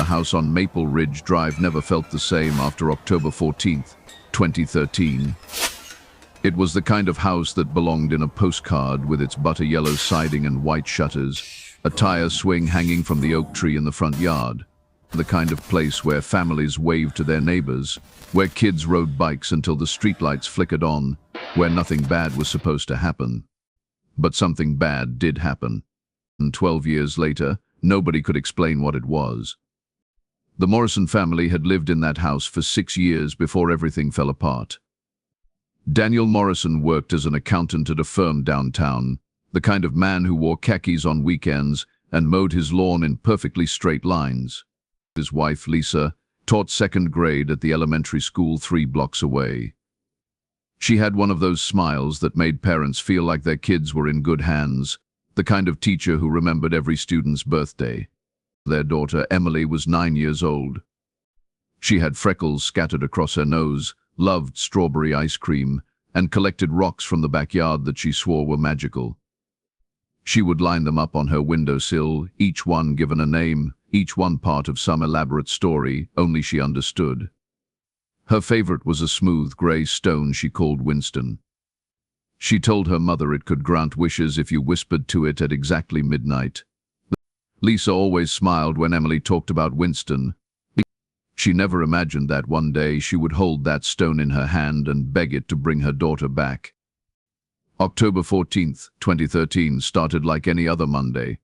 the house on Maple Ridge Drive never felt the same after October 14th, 2013. It was the kind of house that belonged in a postcard, with its butter yellow siding and white shutters, a tire swing hanging from the oak tree in the front yard. The kind of place where families waved to their neighbors, where kids rode bikes until the streetlights flickered on, where nothing bad was supposed to happen. But something bad did happen. And 12 years later, nobody could explain what it was. The Morrison family had lived in that house for 6 years before everything fell apart. Daniel Morrison worked as an accountant at a firm downtown, the kind of man who wore khakis on weekends and mowed his lawn in perfectly straight lines. His wife, Lisa, taught second grade at the elementary school 3 blocks away. She had one of those smiles that made parents feel like their kids were in good hands, the kind of teacher who remembered every student's birthday. Their daughter, Emily, was 9 years old. She had freckles scattered across her nose, loved strawberry ice cream, and collected rocks from the backyard that she swore were magical. She would line them up on her windowsill, each one given a name, each one part of some elaborate story only she understood. Her favorite was a smooth gray stone she called Winston. She told her mother it could grant wishes if you whispered to it at exactly midnight. Lisa always smiled when Emily talked about Winston. She never imagined that one day she would hold that stone in her hand and beg it to bring her daughter back. October 14th, 2013 started like any other Monday.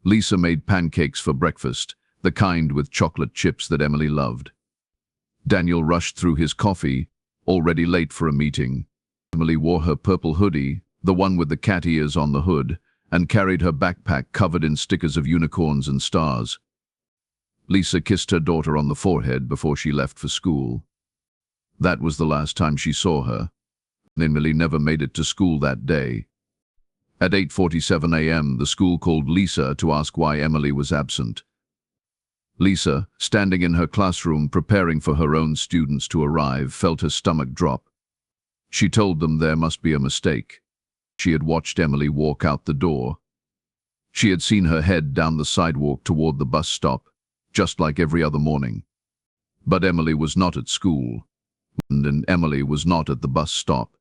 Lisa made pancakes for breakfast, the kind with chocolate chips that Emily loved. Daniel rushed through his coffee, already late for a meeting. Emily wore her purple hoodie, the one with the cat ears on the hood, and carried her backpack covered in stickers of unicorns and stars. Lisa kissed her daughter on the forehead before she left for school. That was the last time she saw her. Emily never made it to school that day. At 8:47 a.m., the school called Lisa to ask why Emily was absent. Lisa, standing in her classroom preparing for her own students to arrive, felt her stomach drop. She told them there must be a mistake. She had watched Emily walk out the door. She had seen her head down the sidewalk toward the bus stop, just like every other morning. But Emily was not at school, and Emily was not at the bus stop.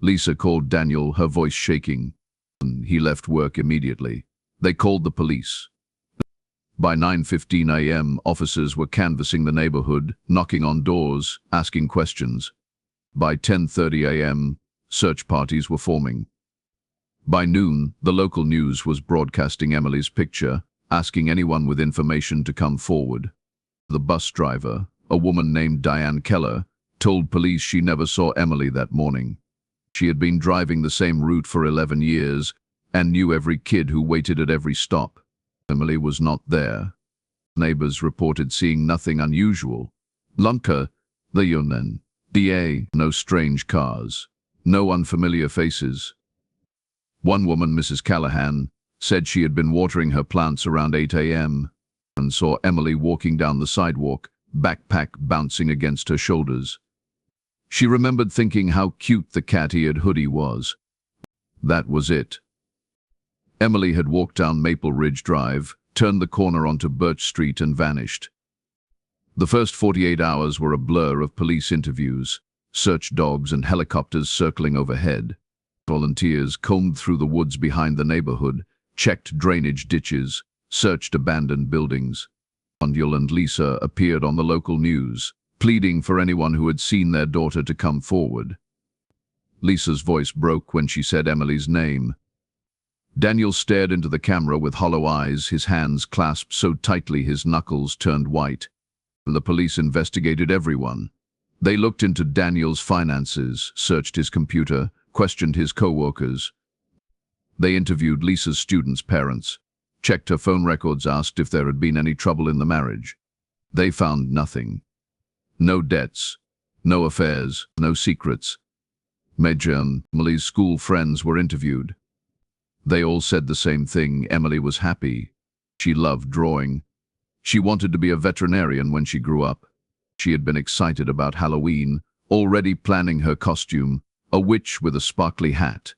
Lisa called Daniel, her voice shaking. He left work immediately. They called the police. By 9:15 a.m., officers were canvassing the neighborhood, knocking on doors, asking questions. By 10:30 a.m., search parties were forming. By noon, the local news was broadcasting Emily's picture, asking anyone with information to come forward. The bus driver, a woman named Diane Keller, told police she never saw Emily that morning. She had been driving the same route for 11 years and knew every kid who waited at every stop. Emily was not there. Neighbors reported seeing nothing unusual. Lunka, the Yunen, DA, no strange cars, no unfamiliar faces. One woman, Mrs. Callahan, said she had been watering her plants around 8 a.m. and saw Emily walking down the sidewalk, backpack bouncing against her shoulders. She remembered thinking how cute the cat-eared hoodie was. That was it. Emily had walked down Maple Ridge Drive, turned the corner onto Birch Street and vanished. The first 48 hours were a blur of police interviews, search dogs and helicopters circling overhead. Volunteers combed through the woods behind the neighborhood, checked drainage ditches, searched abandoned buildings. Daniel and Lisa appeared on the local news, pleading for anyone who had seen their daughter to come forward. Lisa's voice broke when she said Emily's name. Daniel stared into the camera with hollow eyes, his hands clasped so tightly his knuckles turned white. The police investigated everyone. They looked into Daniel's finances, searched his computer, questioned his co-workers. They interviewed Lisa's students' parents, checked her phone records, asked if there had been any trouble in the marriage. They found nothing. No debts, no affairs, no secrets. Emily's school friends were interviewed. They all said the same thing: Emily was happy. She loved drawing. She wanted to be a veterinarian when she grew up. She had been excited about Halloween, already planning her costume, a witch with a sparkly hat.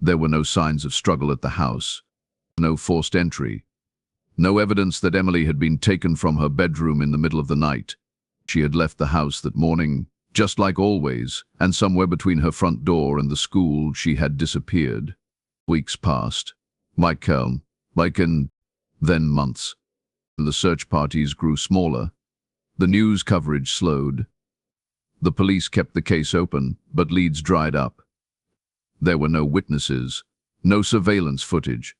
There were no signs of struggle at the house, no forced entry. No evidence that Emily had been taken from her bedroom in the middle of the night. She had left the house that morning, just like always, and somewhere between her front door and the school she had disappeared. Weeks passed. Then months. The search parties grew smaller. The news coverage slowed. The police kept the case open, but leads dried up. There were no witnesses, no surveillance footage,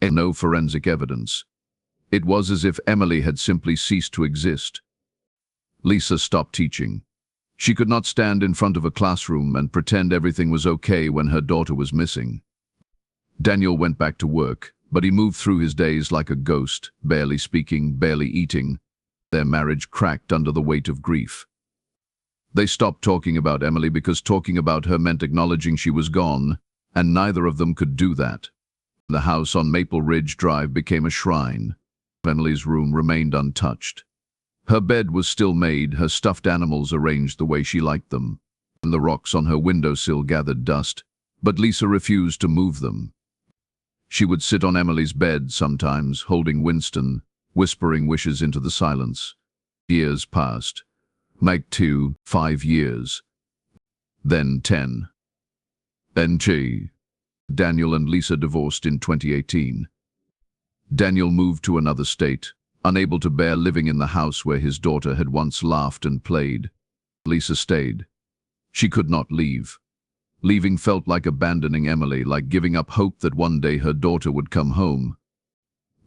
and no forensic evidence. It was as if Emily had simply ceased to exist. Lisa stopped teaching. She could not stand in front of a classroom and pretend everything was okay when her daughter was missing. Daniel went back to work, but he moved through his days like a ghost, barely speaking, barely eating. Their marriage cracked under the weight of grief. They stopped talking about Emily because talking about her meant acknowledging she was gone, and neither of them could do that. The house on Maple Ridge Drive became a shrine. Emily's room remained untouched. Her bed was still made, her stuffed animals arranged the way she liked them, and the rocks on her windowsill gathered dust, but Lisa refused to move them. She would sit on Emily's bed sometimes, holding Winston, whispering wishes into the silence. Years passed. 5 years. Then 10. Then Daniel and Lisa divorced in 2018. Daniel moved to another state, unable to bear living in the house where his daughter had once laughed and played. Lisa stayed. She could not leave. Leaving felt like abandoning Emily, like giving up hope that one day her daughter would come home.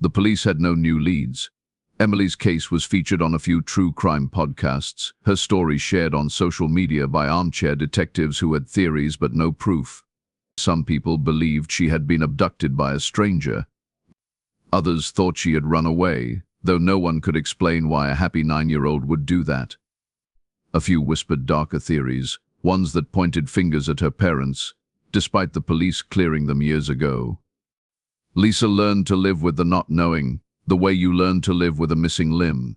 The police had no new leads. Emily's case was featured on a few true crime podcasts, her story shared on social media by armchair detectives who had theories but no proof. Some people believed she had been abducted by a stranger. Others thought she had run away, though no one could explain why a happy 9-year-old would do that. A few whispered darker theories, ones that pointed fingers at her parents, despite the police clearing them years ago. Lisa learned to live with the not knowing, the way you learn to live with a missing limb.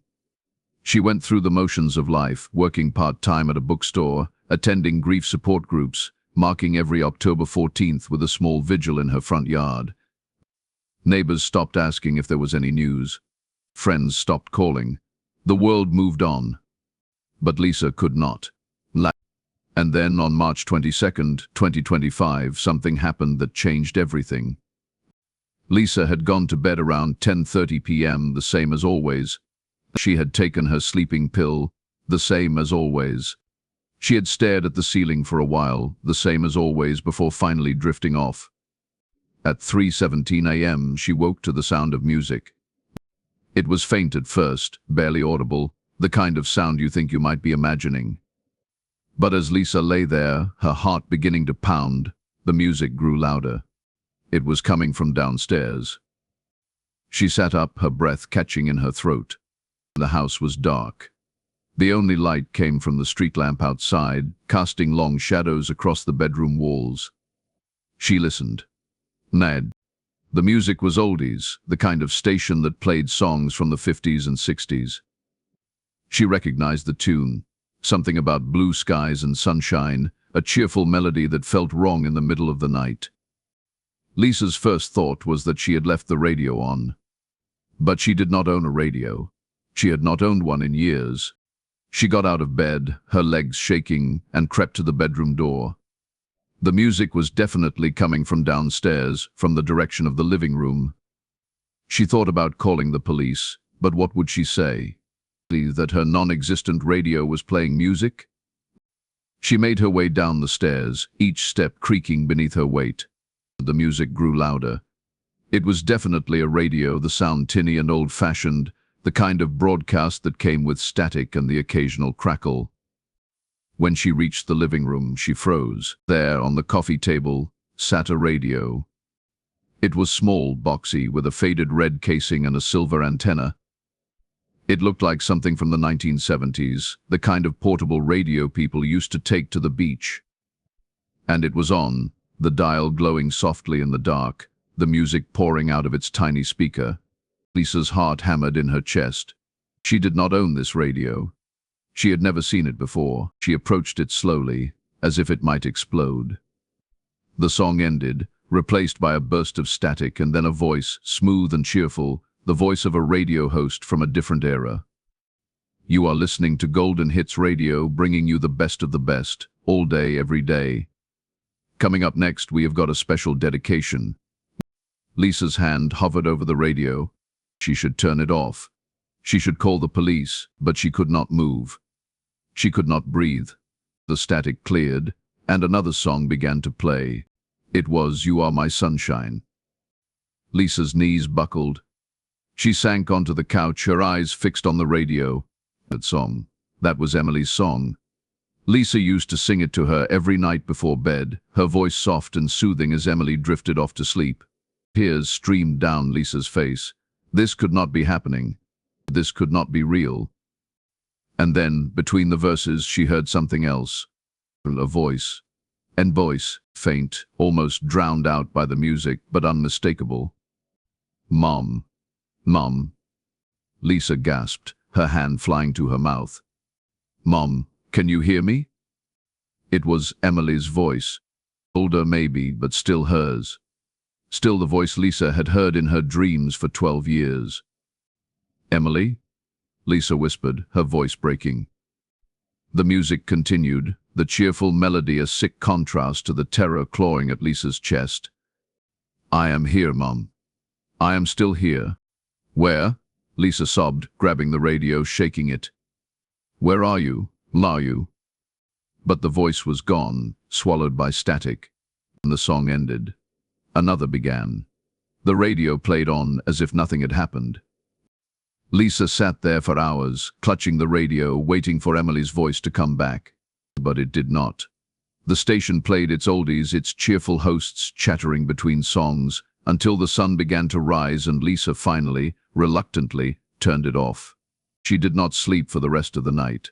She went through the motions of life, working part-time at a bookstore, attending grief support groups, marking every October 14th with a small vigil in her front yard. Neighbors stopped asking if there was any news. Friends stopped calling. The world moved on. But Lisa could not. And then on March 22nd, 2025, something happened that changed everything. Lisa had gone to bed around 10:30 p.m., the same as always. She had taken her sleeping pill, the same as always. She had stared at the ceiling for a while, the same as always, before finally drifting off. At 3:17 a.m., she woke to the sound of music. It was faint at first, barely audible, the kind of sound you think you might be imagining. But as Lisa lay there, her heart beginning to pound, the music grew louder. It was coming from downstairs. She sat up, her breath catching in her throat. The house was dark. The only light came from the street lamp outside, casting long shadows across the bedroom walls. She listened. The music was oldies, the kind of station that played songs from the 50s and 60s. She recognized the tune, something about blue skies and sunshine, a cheerful melody that felt wrong in the middle of the night. Lisa's first thought was that she had left the radio on. But she did not own a radio. She had not owned one in years. She got out of bed, her legs shaking, and crept to the bedroom door. The music was definitely coming from downstairs, from the direction of the living room. She thought about calling the police, but what would she say? That her non-existent radio was playing music? She made her way down the stairs, each step creaking beneath her weight. The music grew louder. It was definitely a radio, the sound tinny and old-fashioned, the kind of broadcast that came with static and the occasional crackle. When she reached the living room, she froze. There, on the coffee table, sat a radio. It was small, boxy, with a faded red casing and a silver antenna. It looked like something from the 1970s, the kind of portable radio people used to take to the beach. And it was on, the dial glowing softly in the dark, the music pouring out of its tiny speaker. Lisa's heart hammered in her chest. She did not own this radio. She had never seen it before. She approached it slowly, as if it might explode. The song ended, replaced by a burst of static and then a voice, smooth and cheerful, the voice of a radio host from a different era. You are listening to Golden Hits Radio, bringing you the best of the best, all day, every day. Coming up next, we have got a special dedication. Lisa's hand hovered over the radio. She should turn it off. She should call the police, but she could not move. She could not breathe. The static cleared, and another song began to play. It was "You Are My Sunshine." Lisa's knees buckled. She sank onto the couch, her eyes fixed on the radio. That song. That was Emily's song. Lisa used to sing it to her every night before bed, her voice soft and soothing as Emily drifted off to sleep. Tears streamed down Lisa's face. This could not be happening. This could not be real. And then, between the verses, she heard something else. A voice. And voice, faint, almost drowned out by the music, but unmistakable. "Mom. Mom." Lisa gasped, her hand flying to her mouth. "Mom, can you hear me?" It was Emily's voice. Older maybe, but still hers. Still the voice Lisa had heard in her dreams for 12 years. "Emily?" Lisa whispered, her voice breaking. The music continued, the cheerful melody a sick contrast to the terror clawing at Lisa's chest. "I am here, Mom. I am still here." "Where?" Lisa sobbed, grabbing the radio, shaking it. "Where are you? Are you?" But the voice was gone, swallowed by static, and the song ended. Another began. The radio played on as if nothing had happened. Lisa sat there for hours, clutching the radio, waiting for Emily's voice to come back. But it did not. The station played its oldies, its cheerful hosts chattering between songs, until the sun began to rise and Lisa finally, reluctantly, turned it off. She did not sleep for the rest of the night.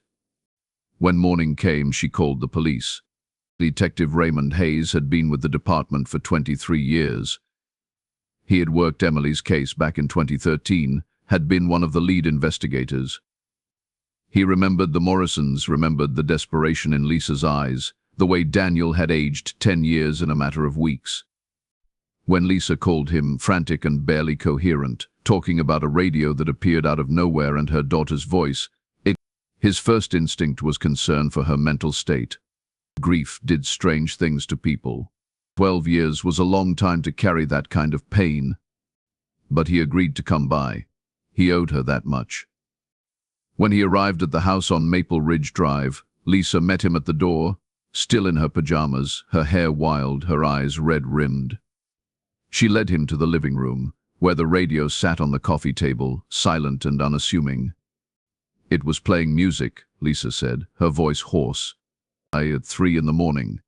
When morning came, she called the police. Detective Raymond Hayes had been with the department for 23 years. He had worked Emily's case back in 2013, had been one of the lead investigators. He remembered the Morrisons, remembered the desperation in Lisa's eyes, the way Daniel had aged 10 years in a matter of weeks. When Lisa called him, frantic and barely coherent, talking about a radio that appeared out of nowhere and her daughter's voice, his first instinct was concern for her mental state. Grief did strange things to people. 12 years was a long time to carry that kind of pain. But he agreed to come by. He owed her that much. When he arrived at the house on Maple Ridge Drive, Lisa met him at the door, still in her pajamas, her hair wild, her eyes red-rimmed. She led him to the living room, where the radio sat on the coffee table, silent and unassuming. "It was playing music," Lisa said, her voice hoarse. "At 3 in the morning.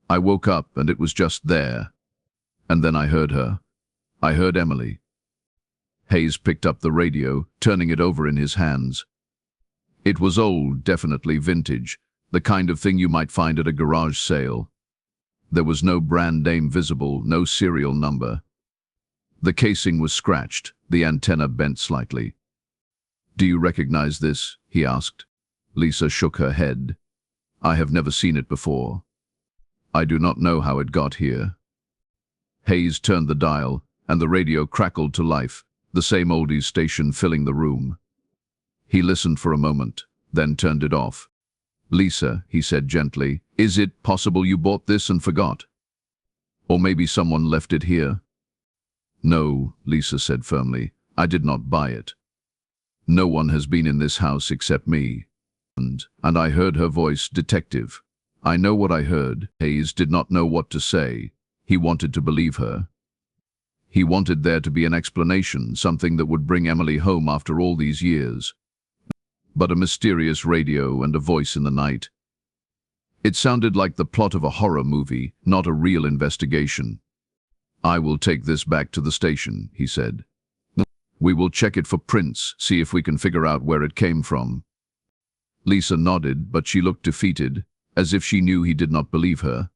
I woke up and it was just there. And then I heard her. I heard Emily." Hayes picked up the radio, turning it over in his hands. It was old, definitely vintage, the kind of thing you might find at a garage sale. There was no brand name visible, no serial number. The casing was scratched, the antenna bent slightly. "Do you recognize this?" he asked. Lisa shook her head. "I have never seen it before. I do not know how it got here." Hayes turned the dial, and the radio crackled to life, the same oldies station filling the room. He listened for a moment, then turned it off. "Lisa," he said gently, "is it possible you bought this and forgot? Or maybe someone left it here?" "No," Lisa said firmly, "I did not buy it. No one has been in this house except me." And I heard her voice, "Detective. I know what I heard." Hayes did not know what to say. He wanted to believe her. He wanted there to be an explanation, something that would bring Emily home after all these years. But a mysterious radio and a voice in the night. It sounded like the plot of a horror movie, not a real investigation. "I will take this back to the station," he said. "We will check it for prints, see if we can figure out where it came from." Lisa nodded, but she looked defeated, as if she knew he did not believe her.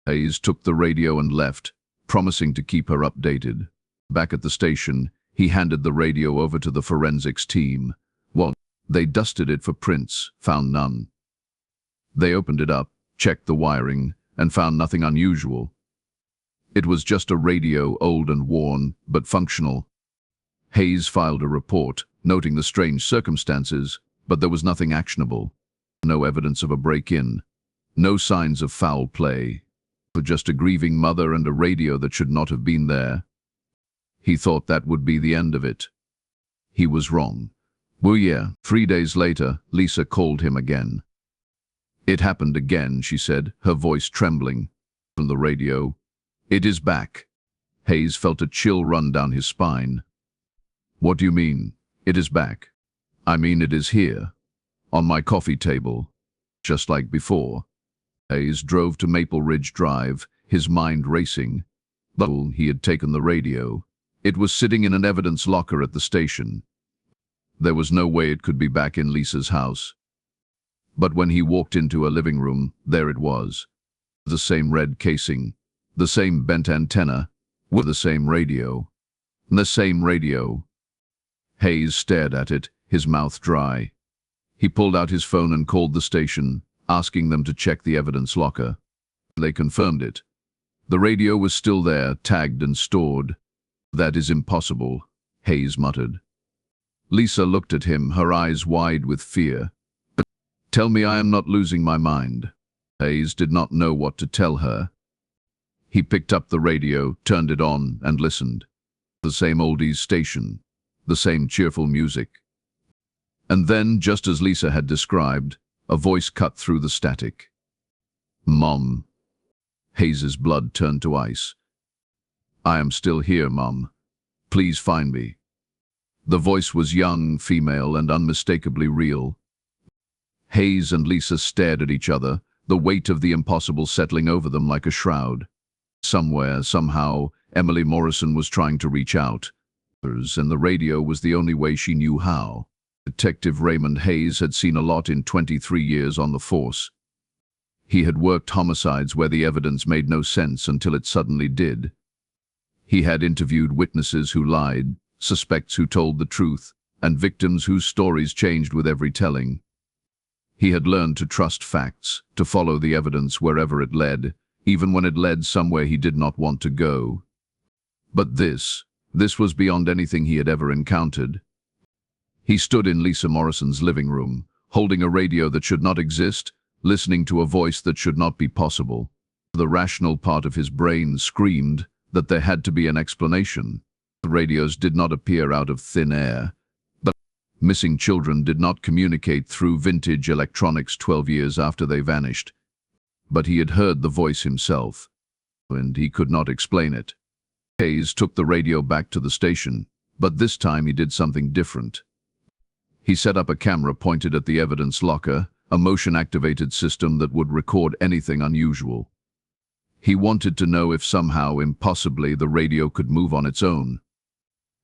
Hayes took the radio and left, promising to keep her updated. Back at the station, he handed the radio over to the forensics team. Well, they dusted it for prints, found none. They opened it up, checked the wiring, and found nothing unusual. It was just a radio, old and worn, but functional. Hayes filed a report, noting the strange circumstances, but there was nothing actionable. No evidence of a break-in. No signs of foul play. But just a grieving mother and a radio that should not have been there. He thought that would be the end of it. He was wrong. Well, yeah. 3 days later, Lisa called him again. "It happened again," she said, her voice trembling. From the radio, "It is back." Hayes felt a chill run down his spine. "What do you mean, it is back?" "I mean it is here, on my coffee table, just like before." Hayes drove to Maple Ridge Drive, his mind racing. But he had taken the radio. It was sitting in an evidence locker at the station. There was no way it could be back in Lisa's house. But when he walked into her living room, there it was. The same red casing, the same bent antenna, with the same radio. The same radio. Hayes stared at it, his mouth dry. He pulled out his phone and called the station, asking them to check the evidence locker. They confirmed it. The radio was still there, tagged and stored. "That is impossible," Hayes muttered. Lisa looked at him, her eyes wide with fear. "Tell me I am not losing my mind." Hayes did not know what to tell her. He picked up the radio, turned it on, and listened. The same oldies station, the same cheerful music. And then, just as Lisa had described, a voice cut through the static. "Mom." Hayes's blood turned to ice. "I am still here, Mom. Please find me." The voice was young, female, and unmistakably real. Hayes and Lisa stared at each other, the weight of the impossible settling over them like a shroud. Somewhere, somehow, Emily Morrison was trying to reach out, and the radio was the only way she knew how. Detective Raymond Hayes had seen a lot in 23 years on the force. He had worked homicides where the evidence made no sense until it suddenly did. He had interviewed witnesses who lied, suspects who told the truth, and victims whose stories changed with every telling. He had learned to trust facts, to follow the evidence wherever it led, even when it led somewhere he did not want to go. But this was beyond anything he had ever encountered. He stood in Lisa Morrison's living room, holding a radio that should not exist, listening to a voice that should not be possible. The rational part of his brain screamed that there had to be an explanation. The radios did not appear out of thin air. But missing children did not communicate through vintage electronics 12 years after they vanished. But he had heard the voice himself, and he could not explain it. Hayes took the radio back to the station, but this time he did something different. He set up a camera pointed at the evidence locker, a motion-activated system that would record anything unusual. He wanted to know if somehow, impossibly, the radio could move on its own.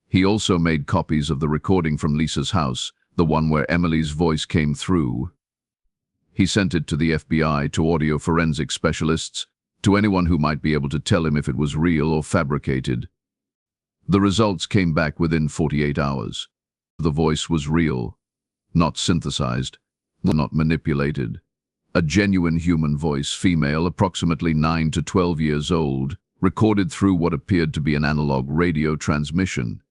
He also made copies of the recording from Lisa's house, the one where Emily's voice came through. He sent it to the FBI, to audio forensic specialists, to anyone who might be able to tell him if it was real or fabricated. The results came back within 48 hours. The voice was real, not synthesized, not manipulated. A genuine human voice, female, approximately 9 to 12 years old, recorded through what appeared to be an analog radio transmission.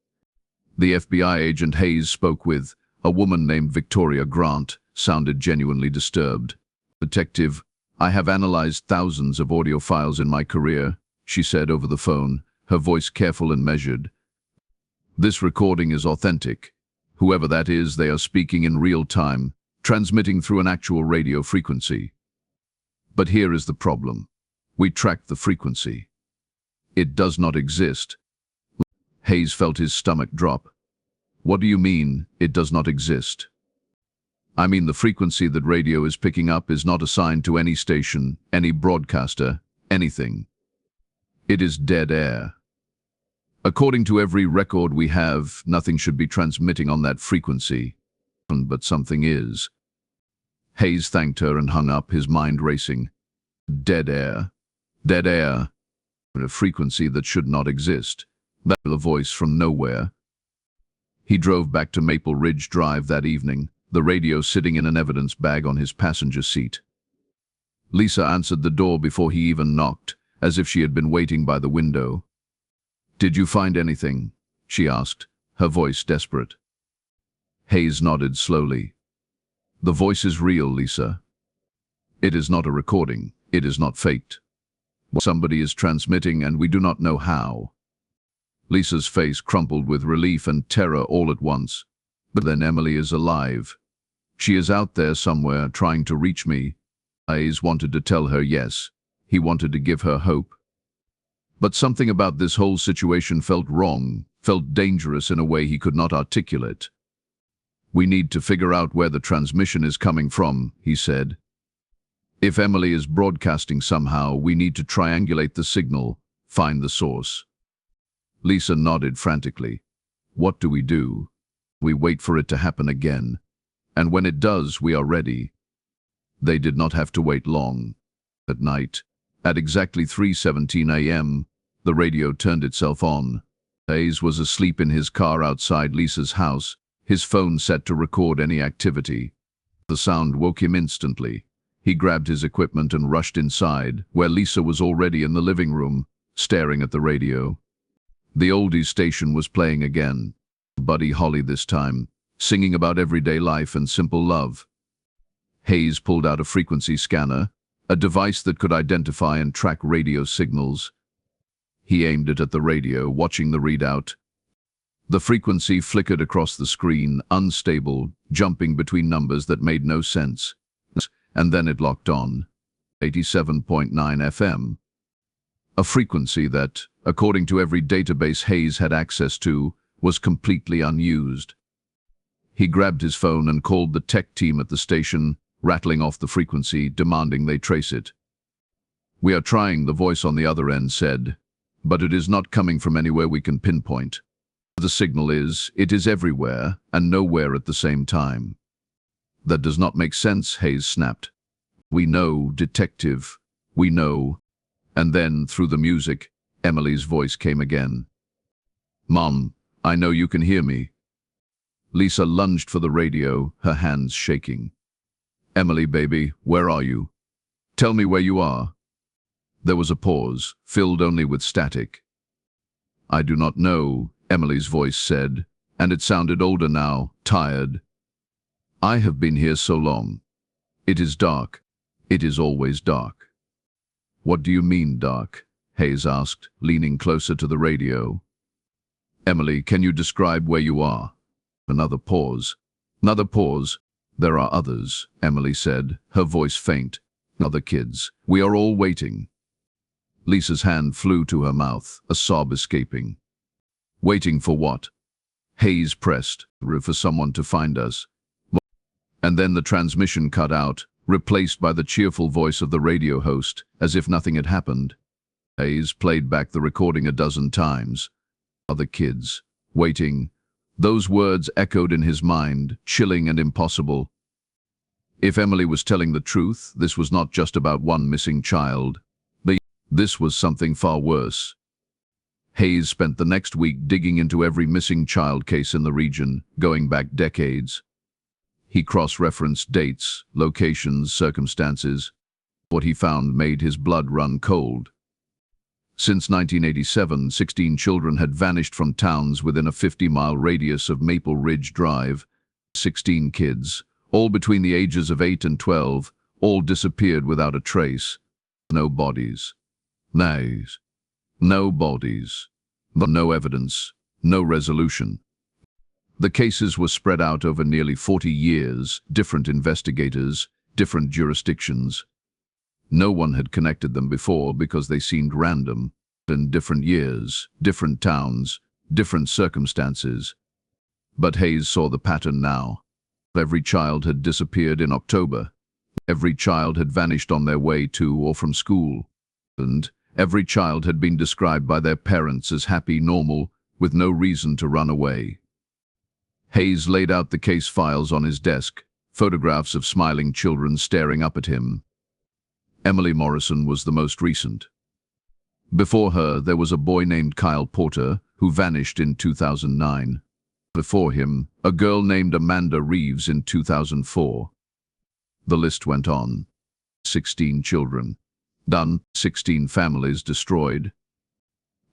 The FBI agent Hayes spoke with, a woman named Victoria Grant, sounded genuinely disturbed. "Detective, I have analyzed thousands of audio files in my career," she said over the phone, her voice careful and measured. "This recording is authentic. Whoever that is, they are speaking in real time, transmitting through an actual radio frequency. But here is the problem. We tracked the frequency. It does not exist." Hayes felt his stomach drop. "What do you mean, it does not exist?" "I mean the frequency that radio is picking up is not assigned to any station, any broadcaster, anything. It is dead air. According to every record we have, nothing should be transmitting on that frequency. But something is." Hayes thanked her and hung up, his mind racing. Dead air. Dead air. A frequency that should not exist. That a voice from nowhere. He drove back to Maple Ridge Drive that evening, the radio sitting in an evidence bag on his passenger seat. Lisa answered the door before he even knocked, as if she had been waiting by the window. "Did you find anything?" she asked, her voice desperate. Hayes nodded slowly. The voice is real, Lisa. It is not a recording. It is not faked. Somebody is transmitting and we do not know how. Lisa's face crumpled with relief and terror all at once. But then Emily is alive. She is out there somewhere trying to reach me. Hayes wanted to tell her yes. He wanted to give her hope. But something about this whole situation felt wrong, felt dangerous in a way he could not articulate. We need to figure out where the transmission is coming from, he said. If Emily is broadcasting somehow, we need to triangulate the signal, find the source. Lisa nodded frantically. What do? We wait for it to happen again. And when it does, we are ready. They did not have to wait long. At night, at exactly 3:17 a.m., the radio turned itself on. Hayes was asleep in his car outside Lisa's house, his phone set to record any activity. The sound woke him instantly. He grabbed his equipment and rushed inside, where Lisa was already in the living room, staring at the radio. The oldies station was playing again. Buddy Holly this time, singing about everyday life and simple love. Hayes pulled out a frequency scanner, a device that could identify and track radio signals. He aimed it at the radio, watching the readout. The frequency flickered across the screen, unstable, jumping between numbers that made no sense. And then it locked on. 87.9 FM. A frequency that, according to every database Hayes had access to, was completely unused. He grabbed his phone and called the tech team at the station, rattling off the frequency, demanding they trace it. We are trying, the voice on the other end said, but it is not coming from anywhere we can pinpoint. The signal is, it is everywhere and nowhere at the same time. That does not make sense, Hayes snapped. We know, detective, we know. And then, through the music, Emily's voice came again. Mom, I know you can hear me. Lisa lunged for the radio, her hands shaking. Emily, baby, where are you? Tell me where you are. There was a pause, filled only with static. I do not know, Emily's voice said, and it sounded older now, tired. I have been here so long. It is dark. It is always dark. What do you mean, dark? Hayes asked, leaning closer to the radio. Emily, can you describe where you are? Another pause. Another pause. There are others, Emily said, her voice faint. Other kids. We are all waiting. Lisa's hand flew to her mouth, a sob escaping. Waiting for what? Hayes pressed, for someone to find us. And then the transmission cut out, replaced by the cheerful voice of the radio host, as if nothing had happened. Hayes played back the recording a dozen times. Other kids. Waiting. Those words echoed in his mind, chilling and impossible. If Emily was telling the truth, this was not just about one missing child. This was something far worse. Hayes spent the next week digging into every missing child case in the region, going back decades. He cross-referenced dates, locations, circumstances. What he found made his blood run cold. Since 1987, 16 children had vanished from towns within a 50-mile radius of Maple Ridge Drive. 16 kids, all between the ages of 8 and 12, all disappeared without a trace. No bodies. Nays. No bodies. No evidence. No resolution. The cases were spread out over nearly 40 years, different investigators, different jurisdictions. No one had connected them before because they seemed random, in different years, different towns, different circumstances. But Hayes saw the pattern now. Every child had disappeared in October. Every child had vanished on their way to or from school. And every child had been described by their parents as happy, normal, with no reason to run away. Hayes laid out the case files on his desk, photographs of smiling children staring up at him. Emily Morrison was the most recent. Before her, there was a boy named Kyle Porter, who vanished in 2009. Before him, a girl named Amanda Reeves in 2004. The list went on. 16 children. Done. 16 families destroyed.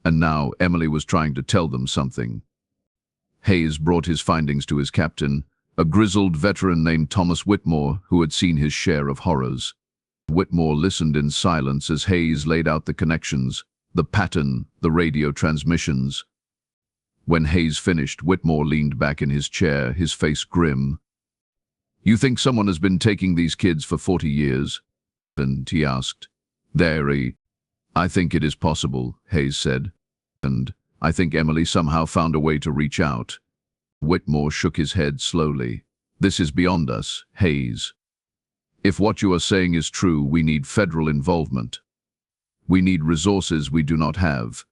And now Emily was trying to tell them something. Hayes brought his findings to his captain, a grizzled veteran named Thomas Whitmore, who had seen his share of horrors. Whitmore listened in silence as Hayes laid out the connections, the pattern, the radio transmissions. When Hayes finished, Whitmore leaned back in his chair, his face grim. "You think someone has been taking these kids for 40 years?" And he asked. "I think it is possible," Hayes said. "And I think Emily somehow found a way to reach out." Whitmore shook his head slowly. "This is beyond us, Hayes. If what you are saying is true, we need federal involvement. We need resources we do not have."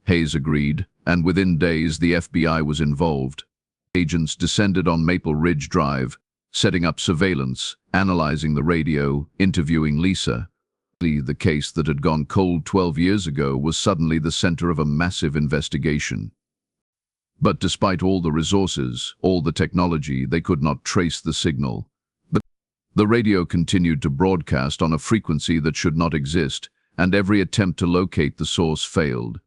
Hayes agreed, and within days the FBI was involved. Agents descended on Maple Ridge Drive, setting up surveillance, analyzing the radio, interviewing Lisa. The case that had gone cold 12 years ago was suddenly the center of a massive investigation. But despite all the resources, all the technology, they could not trace the signal. The radio continued to broadcast on a frequency that should not exist, and every attempt to locate the source failed.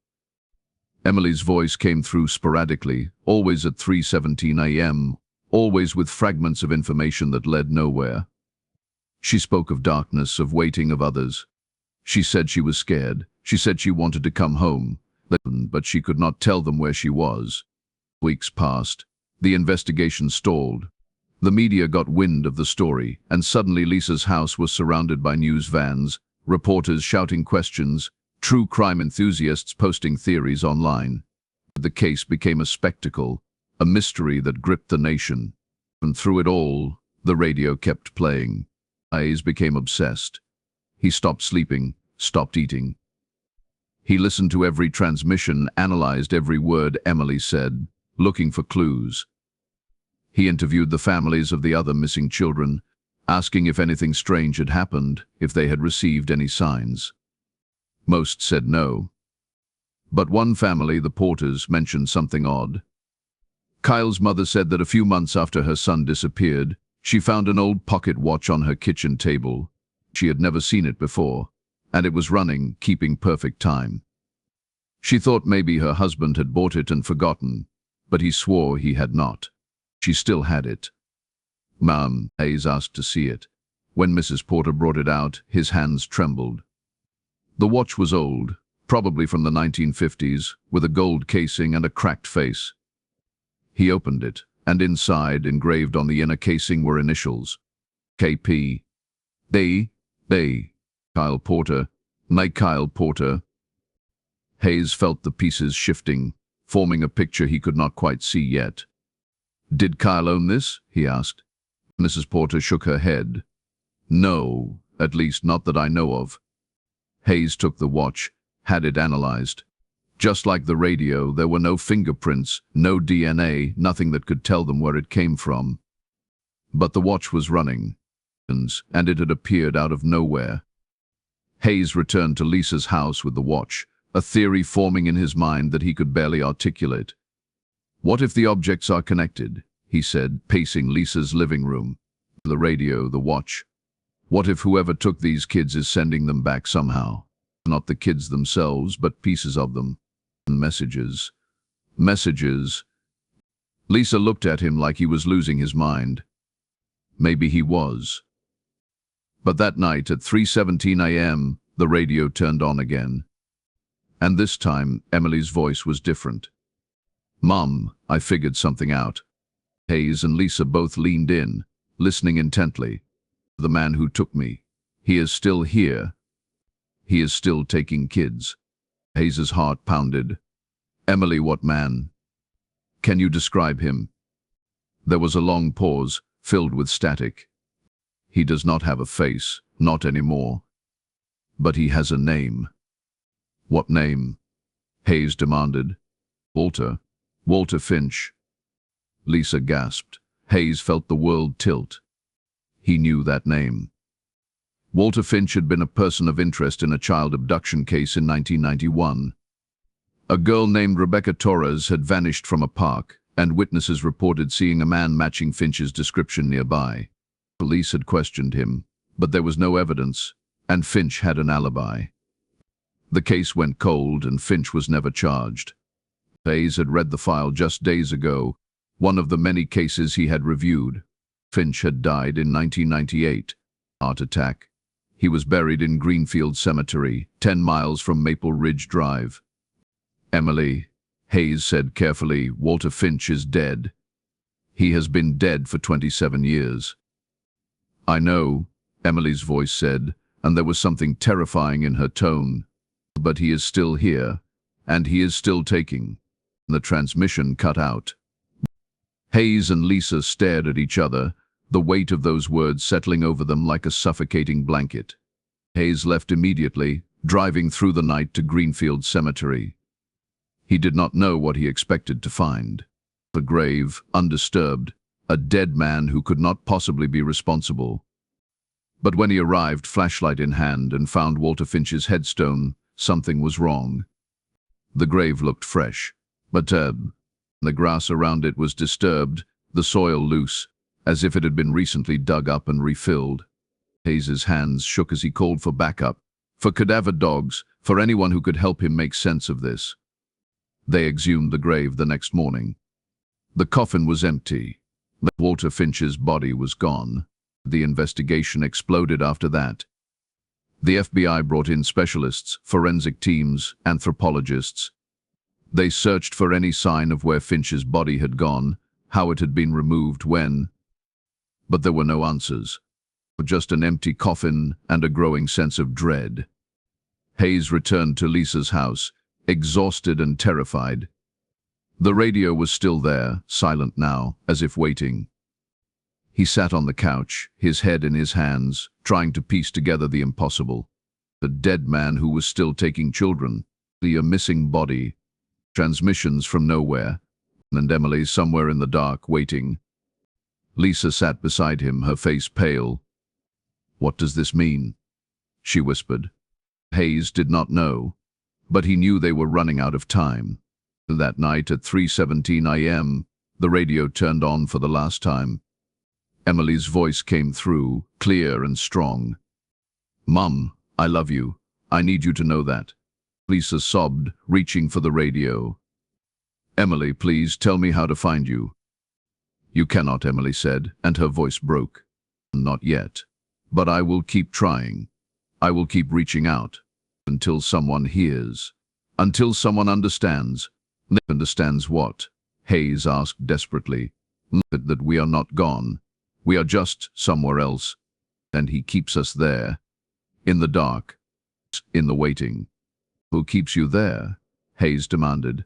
Emily's voice came through sporadically, always at 3:17 a.m., always with fragments of information that led nowhere. She spoke of darkness, of waiting, of others. She said she was scared. She said she wanted to come home, but she could not tell them where she was. Weeks passed. The investigation stalled. The media got wind of the story, and suddenly Lisa's house was surrounded by news vans, reporters shouting questions, true crime enthusiasts posting theories online. The case became a spectacle, a mystery that gripped the nation. And through it all, the radio kept playing. Hayes became obsessed. He stopped sleeping, stopped eating. He listened to every transmission, analyzed every word Emily said, looking for clues. He interviewed the families of the other missing children, asking if anything strange had happened, if they had received any signs. Most said no. But one family, the Porters, mentioned something odd. Kyle's mother said that a few months after her son disappeared, she found an old pocket watch on her kitchen table. She had never seen it before, and it was running, keeping perfect time. She thought maybe her husband had bought it and forgotten, but he swore he had not. She still had it. "Ma'am," Hayes asked to see it. When Mrs. Porter brought it out, his hands trembled. The watch was old, probably from the 1950s, with a gold casing and a cracked face. He opened it, and inside, engraved on the inner casing, were initials. KP. They. Kyle Porter. Kyle Porter. Hayes felt the pieces shifting, forming a picture he could not quite see yet. "Did Kyle own this?" he asked. Mrs. Porter shook her head. "No, at least not that I know of." Hayes took the watch, had it analyzed. Just like the radio, there were no fingerprints, no DNA, nothing that could tell them where it came from. But the watch was running, and it had appeared out of nowhere. Hayes returned to Lisa's house with the watch, a theory forming in his mind that he could barely articulate. "What if the objects are connected?" he said, pacing Lisa's living room. "The radio, the watch. What if whoever took these kids is sending them back somehow? Not the kids themselves, but pieces of them. Messages. Messages." Lisa looked at him like he was losing his mind. Maybe he was. But that night at 3:17 a.m., the radio turned on again. And this time, Emily's voice was different. "Mom, I figured something out." Hayes and Lisa both leaned in, listening intently. "The man who took me. He is still here. He is still taking kids." Hayes's heart pounded. "Emily, what man? Can you describe him?" There was a long pause, filled with static. "He does not have a face, not anymore. But he has a name." "What name?" Hayes demanded. Walter Finch." Lisa gasped. Hayes felt the world tilt. He knew that name. Walter Finch had been a person of interest in a child abduction case in 1991. A girl named Rebecca Torres had vanished from a park, and witnesses reported seeing a man matching Finch's description nearby. Police had questioned him, but there was no evidence, and Finch had an alibi. The case went cold, and Finch was never charged. Hayes had read the file just days ago, one of the many cases he had reviewed. Finch had died in 1998. Heart attack. He was buried in Greenfield Cemetery, 10 miles from Maple Ridge Drive. Emily, Hayes said carefully, Walter Finch is dead. He has been dead for 27 years. I know, Emily's voice said, and there was something terrifying in her tone. But he is still here, and he is still taking. The transmission cut out. Hayes and Lisa stared at each other, the weight of those words settling over them like a suffocating blanket. Hayes left immediately, driving through the night to Greenfield Cemetery. He did not know what he expected to find. A grave, undisturbed, a dead man who could not possibly be responsible. But when he arrived, flashlight in hand, and found Walter Finch's headstone, something was wrong. The grave looked fresh, but the grass around it was disturbed, the soil loose, as if it had been recently dug up and refilled. Hayes's hands shook as he called for backup, for cadaver dogs, for anyone who could help him make sense of this. They exhumed the grave the next morning. The coffin was empty. Walter Finch's body was gone. The investigation exploded after that. The FBI brought in specialists, forensic teams, anthropologists. They searched for any sign of where Finch's body had gone, how it had been removed, when. But there were no answers. Just an empty coffin and a growing sense of dread. Hayes returned to Lisa's house, exhausted and terrified. The radio was still there, silent now, as if waiting. He sat on the couch, his head in his hands, trying to piece together the impossible. The dead man who was still taking children, a missing body, transmissions from nowhere, and Emily somewhere in the dark, waiting. Lisa sat beside him, her face pale. What does this mean? She whispered. Hayes did not know, but he knew they were running out of time. That night at 3:17 a.m., the radio turned on for the last time. Emily's voice came through, clear and strong. Mum, I love you. I need you to know that. Lisa sobbed, reaching for the radio. Emily, please tell me how to find you. You cannot, Emily said, and her voice broke. Not yet. But I will keep trying. I will keep reaching out. Until someone hears. Until someone understands. Understands what? Hayes asked desperately. That we are not gone. We are just somewhere else. And he keeps us there. In the dark. In the waiting. Who keeps you there? Hayes demanded.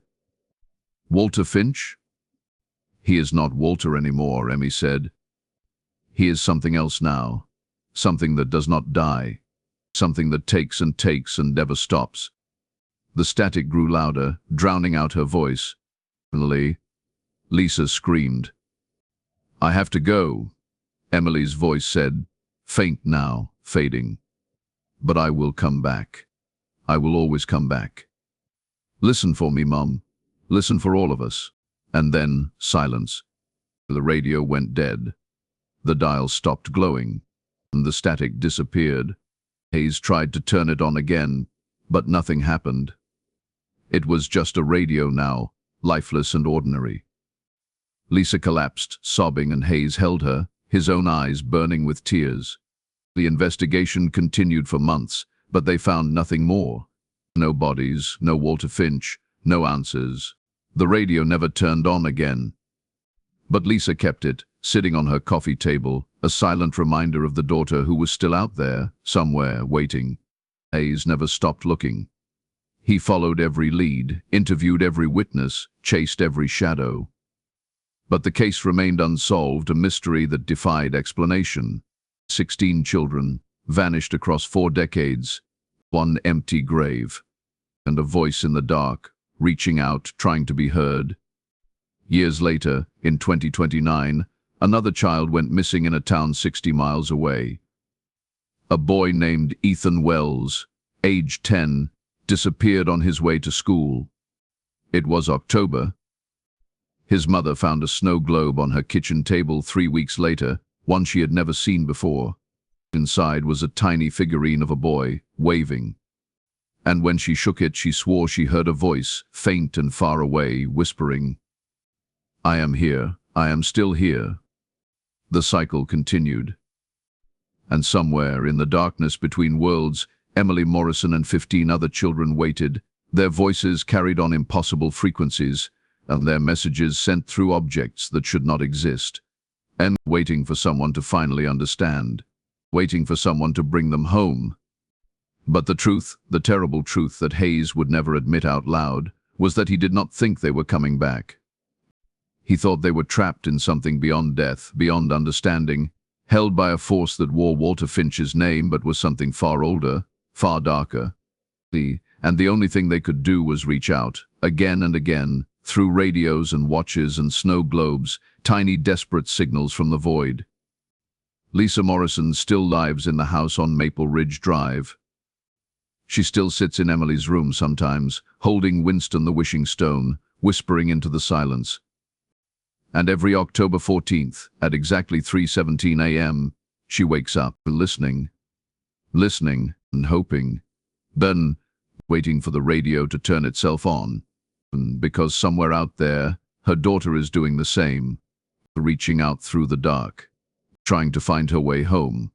Walter Finch? He is not Walter anymore, Emmy said. He is something else now. Something that does not die. Something that takes and never stops. The static grew louder, drowning out her voice. Finally, Lisa screamed. I have to go, Emily's voice said, faint now, fading. But I will come back. I will always come back. Listen for me, Mum. Listen for all of us. And then, silence. The radio went dead. The dial stopped glowing, and the static disappeared. Hayes tried to turn it on again, but nothing happened. It was just a radio now, lifeless and ordinary. Lisa collapsed, sobbing, and Hayes held her, his own eyes burning with tears. The investigation continued for months, but they found nothing more. No bodies, no Walter Finch, no answers. The radio never turned on again. But Lisa kept it, sitting on her coffee table, a silent reminder of the daughter who was still out there, somewhere, waiting. Hayes never stopped looking. He followed every lead, interviewed every witness, chased every shadow. But the case remained unsolved, a mystery that defied explanation. 16 children, vanished across 4 decades, one empty grave, and a voice in the dark, reaching out, trying to be heard. Years later, in 2029, another child went missing in a town 60 miles away. A boy named Ethan Wells, age 10, disappeared on his way to school. It was October. His mother found a snow globe on her kitchen table 3 weeks later, one she had never seen before. Inside was a tiny figurine of a boy, waving. and when she shook it, she swore she heard a voice, faint and far away, whispering, "I am here, I am still here." The cycle continued. And somewhere, in the darkness between worlds, Emily Morrison and 15 other children waited. Their voices carried on impossible frequencies, and their messages sent through objects that should not exist. And waiting for someone to finally understand. Waiting for someone to bring them home. But the truth, the terrible truth that Hayes would never admit out loud, was that he did not think they were coming back. He thought they were trapped in something beyond death, beyond understanding, held by a force that wore Walter Finch's name but was something far older, far darker. And the only thing they could do was reach out, again and again, through radios and watches and snow globes, tiny desperate signals from the void. Lisa Morrison still lives in the house on Maple Ridge Drive. She still sits in Emily's room sometimes, holding Winston the wishing stone, whispering into the silence. And every October 14th, at exactly 3:17 a.m., she wakes up, listening and hoping, then waiting for the radio to turn itself on, because somewhere out there, her daughter is doing the same, reaching out through the dark, trying to find her way home.